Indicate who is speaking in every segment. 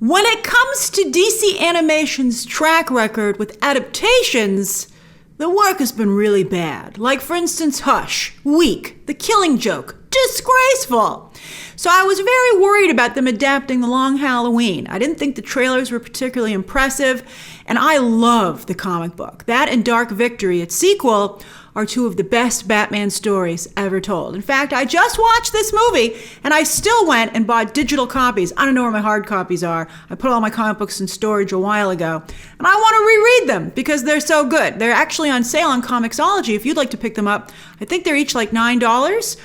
Speaker 1: When it comes to DC Animation's track record with adaptations, the work has been really bad. Like, for instance, Hush, weak, The Killing Joke, disgraceful. So I was very worried about them adapting The Long Halloween. I didn't think the trailers were particularly impressive, and I love the comic book. That and Dark Victory, its sequel, are two of the best Batman stories ever told. In fact, I just watched this movie, and I still went and bought digital copies. I don't know where my hard copies are. I put all my comic books in storage a while ago, and I want to reread them because they're so good. They're actually on sale on Comixology if you'd like to pick them up. I think they're each like $9,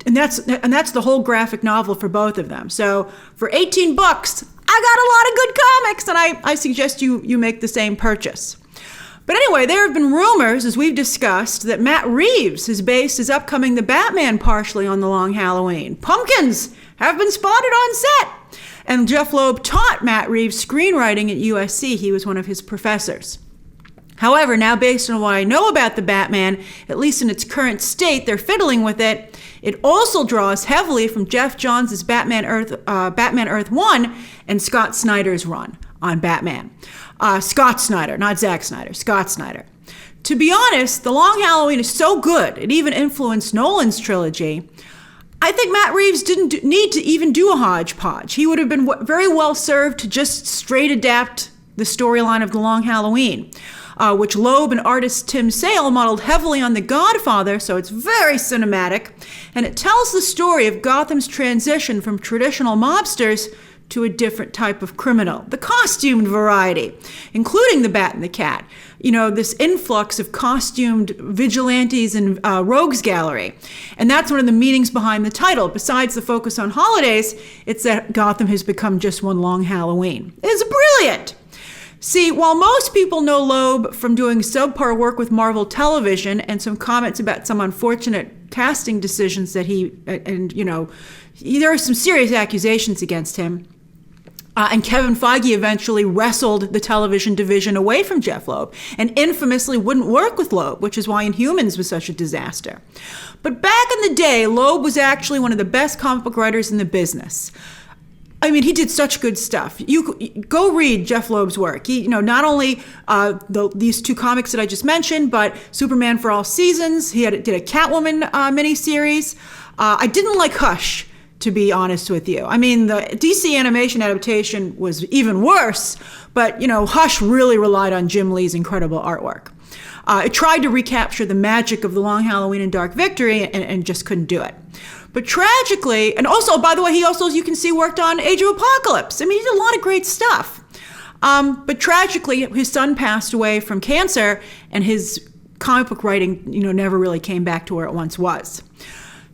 Speaker 1: and that's the whole graphic novel for both of them. So for $18, I got a lot of good comics, and I suggest you make the same purchase. But anyway, there have been rumors, as we've discussed, that Matt Reeves has based his upcoming The Batman partially on The Long Halloween. Pumpkins have been spotted on set. And Jeph Loeb taught Matt Reeves screenwriting at USC. He was one of his professors. However, now based on what I know about The Batman, at least in its current state, they're fiddling with it. It also draws heavily from Geoff Johns' Batman Earth 1 and Scott Snyder's run on Batman. Scott Snyder, not Zack Snyder, Scott Snyder. To be honest, The Long Halloween is so good, it even influenced Nolan's trilogy. I think Matt Reeves didn't need to even do a hodgepodge. He would have been very well served to just straight adapt the storyline of The Long Halloween, which Loeb and artist Tim Sale modeled heavily on The Godfather, so it's very cinematic, and it tells the story of Gotham's transition from traditional mobsters to a different type of criminal, the costumed variety, including the Bat and the Cat. You know, this influx of costumed vigilantes and rogues gallery. And that's one of the meanings behind the title. Besides the focus on holidays, it's that Gotham has become just one long Halloween. It's brilliant. See, while most people know Loeb from doing subpar work with Marvel Television and some comments about some unfortunate casting decisions that there are some serious accusations against him. And Kevin Feige eventually wrestled the television division away from Jeph Loeb and infamously wouldn't work with Loeb, which is why Inhumans was such a disaster. But back in the day, Loeb was actually one of the best comic book writers in the business. I mean, he did such good stuff. You go read Jeph Loeb's work. He, not only these two comics that I just mentioned, but Superman for All Seasons. He did a Catwoman miniseries. I didn't like Hush, to be honest with you. I mean, the DC animation adaptation was even worse, but, Hush really relied on Jim Lee's incredible artwork. It tried to recapture the magic of The Long Halloween and Dark Victory and just couldn't do it. But tragically, and also, by the way, he also, as you can see, worked on Age of Apocalypse. I mean, he did a lot of great stuff. But tragically, his son passed away from cancer, and his comic book writing, never really came back to where it once was.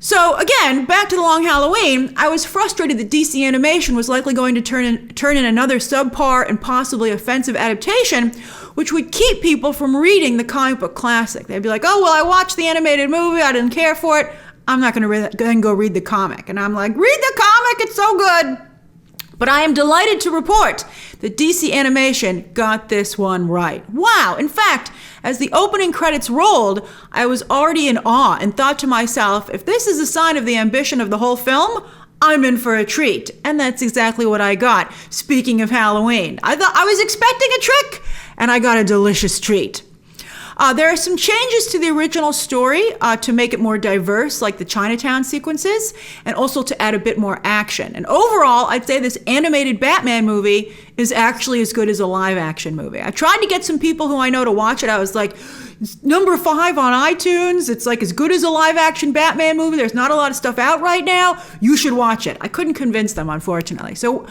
Speaker 1: So again, back to The Long Halloween, I was frustrated that DC Animation was likely going to turn in another subpar and possibly offensive adaptation, which would keep people from reading the comic book classic. They'd be like, oh, well, I watched the animated movie, I didn't care for it, I'm not going to then go read the comic. And I'm like, read the comic, it's so good. But I am delighted to report that DC Animation got this one right. Wow, in fact, as the opening credits rolled, I was already in awe and thought to myself, if this is a sign of the ambition of the whole film, I'm in for a treat. And that's exactly what I got. Speaking of Halloween, I thought I was expecting a trick, and I got a delicious treat. There are some changes to the original story to make it more diverse, like the Chinatown sequences, and also to add a bit more action. And overall, I'd say this animated Batman movie is actually as good as a live action movie. I tried to get some people who I know to watch it. I was like, number 5 on iTunes. It's like as good as a live action Batman movie. There's not a lot of stuff out right now. You should watch it. I couldn't convince them, unfortunately. So,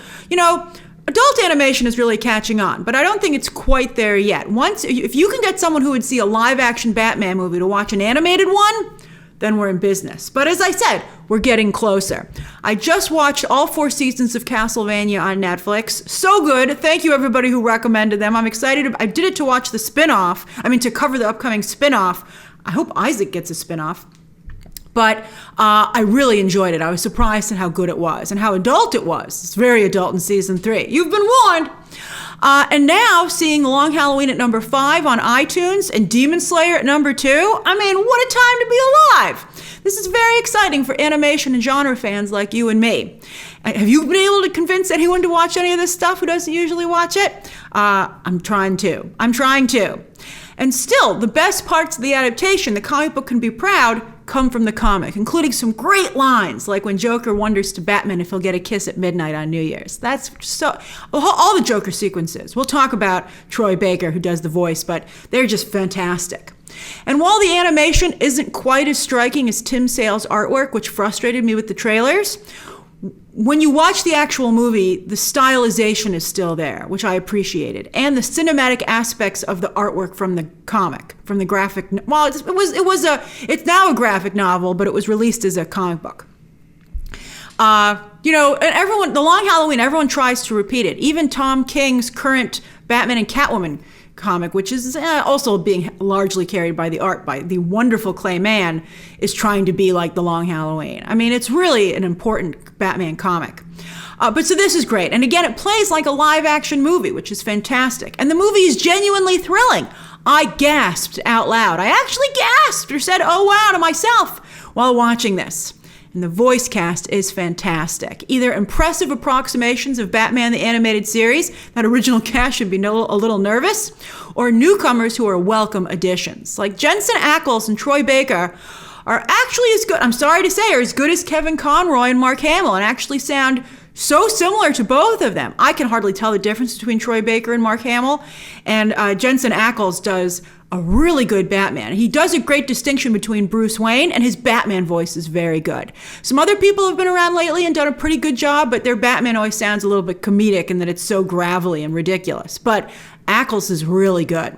Speaker 1: adult animation is really catching on, but I don't think it's quite there yet. If you can get someone who would see a live-action Batman movie to watch an animated one, then we're in business. But as I said, we're getting closer. I just watched all 4 seasons of Castlevania on Netflix. So good. Thank you, everybody who recommended them. I'm excited. I did it to watch the spinoff. To cover the upcoming spinoff. I hope Isaac gets a spinoff. But I really enjoyed it. I was surprised at how good it was and how adult it was. It's very adult in season 3. You've been warned. And now seeing The Long Halloween at number 5 on iTunes and Demon Slayer at number 2. What a time to be alive. This is very exciting for animation and genre fans like you and me. Have you been able to convince anyone to watch any of this stuff who doesn't usually watch it? I'm trying to. And still, the best parts of the adaptation, the comic book can be proud, come from the comic, including some great lines, like when Joker wonders to Batman if he'll get a kiss at midnight on New Year's. That's so, all the Joker sequences. We'll talk about Troy Baker, who does the voice, but they're just fantastic. And while the animation isn't quite as striking as Tim Sale's artwork, which frustrated me with the trailers, when you watch the actual movie, the stylization is still there, which I appreciated, and the cinematic aspects of the artwork from the comic, from the graphic. Well, it's now a graphic novel, but it was released as a comic book. And everyone, The Long Halloween, everyone tries to repeat it. Even Tom King's current Batman and Catwoman comic, which is also being largely carried by the art by the wonderful Clay Mann, is trying to be like The Long Halloween. I mean, it's really an important Batman comic. But so this is great. And again, it plays like a live action movie, which is fantastic. And the movie is genuinely thrilling. I gasped out loud. I actually gasped or said, "Oh wow," to myself while watching this. And the voice cast is fantastic. Either impressive approximations of Batman the Animated Series, that original cast should be a little nervous, or newcomers who are welcome additions. Like Jensen Ackles and Troy Baker are actually as good, I'm sorry to say, are as good as Kevin Conroy and Mark Hamill, and actually sound so similar to both of them. I can hardly tell the difference between Troy Baker and Mark Hamill, and Jensen Ackles does a really good Batman. He does a great distinction between Bruce Wayne, and his Batman voice is very good. Some other people have been around lately and done a pretty good job, but their Batman always sounds a little bit comedic in that it's so gravelly and ridiculous. But Ackles is really good.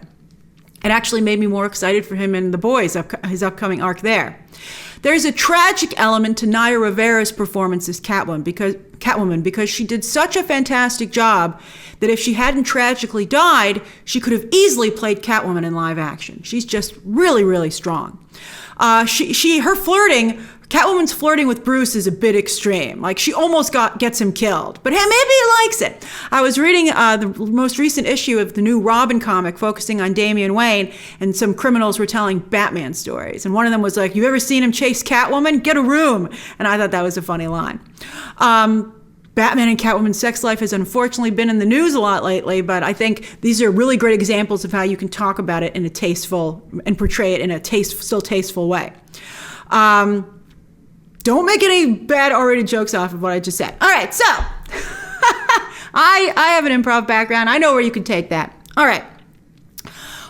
Speaker 1: It actually made me more excited for him in The Boys, his upcoming arc there. There's a tragic element to Naya Rivera's performance as Catwoman because she did such a fantastic job that if she hadn't tragically died, she could have easily played Catwoman in live action. She's just really, really strong. Catwoman's flirting with Bruce is a bit extreme. Like, she almost gets him killed, but hey, maybe he likes it. I was reading the most recent issue of the new Robin comic focusing on Damian Wayne, and some criminals were telling Batman stories. And one of them was like, "You ever seen him chase Catwoman? Get a room." And I thought that was a funny line. Batman and Catwoman's sex life has unfortunately been in the news a lot lately, but I think these are really great examples of how you can talk about it in a tasteful and portray it in a still tasteful way. Don't make any bad R-rated jokes off of what I just said. All right, so I have an improv background. I know where you can take that. All right.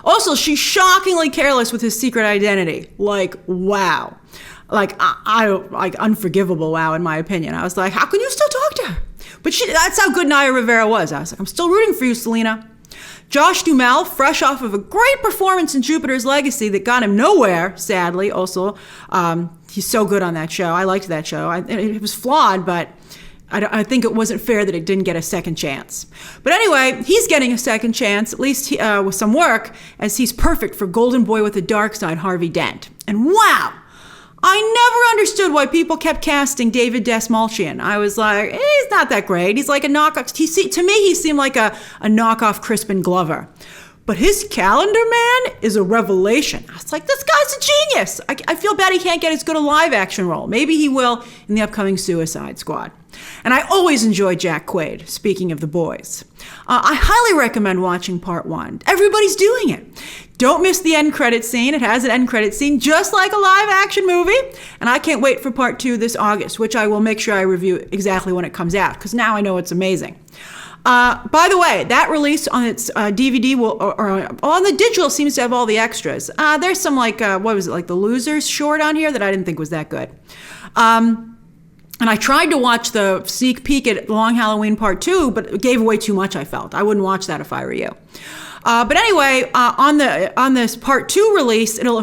Speaker 1: Also, she's shockingly careless with his secret identity. Like, wow. Like, like unforgivable wow, in my opinion. I was like, how can you still talk to her? But that's how good Naya Rivera was. I was like, I'm still rooting for you, Selena. Josh Duhamel, fresh off of a great performance in Jupiter's Legacy that got him nowhere, sadly, also. He's so good on that show. I liked that show. It was flawed, but I think it wasn't fair that it didn't get a second chance. But anyway, he's getting a second chance, at least with some work, as he's perfect for Golden Boy with a Dark Side, Harvey Dent. And wow! I never understood why people kept casting David Dastmalchian. I was like, he's not that great. He's like a knockoff. To me, he seemed like a knockoff Crispin Glover. But his Calendar Man is a revelation. I was like, this guy's a genius. I feel bad he can't get as good a live action role. Maybe he will in the upcoming Suicide Squad. And I always enjoy Jack Quaid, speaking of The Boys. I highly recommend watching part 1. Everybody's doing it. Don't miss the end credit scene. It has an end credit scene just like a live action movie. And I can't wait for part 2 this August, which I will make sure I review exactly when it comes out, because now I know it's amazing. By the way, that release on its DVD or on the digital seems to have all the extras. There's some like the Losers short on here that I didn't think was that good. And I tried to watch the sneak peek at Long Halloween Part 2, but it gave away too much, I felt. I wouldn't watch that if I were you. But anyway, on this Part 2 release, it'll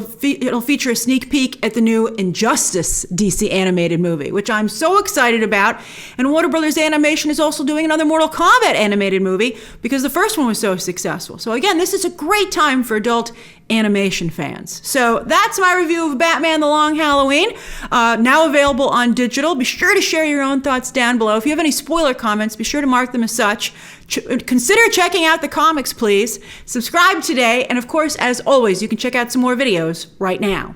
Speaker 1: feature a sneak peek at the new Injustice DC animated movie, which I'm so excited about. And Warner Brothers Animation is also doing another Mortal Kombat animated movie because the first one was so successful. So again, this is a great time for adult animation fans. So that's my review of Batman: The Long Halloween, now available on digital. Be sure to share your own thoughts down below. If you have any spoiler comments, be sure to mark them as such. Consider checking out the comics, please. Subscribe today, and of course, as always, you can check out some more videos right now.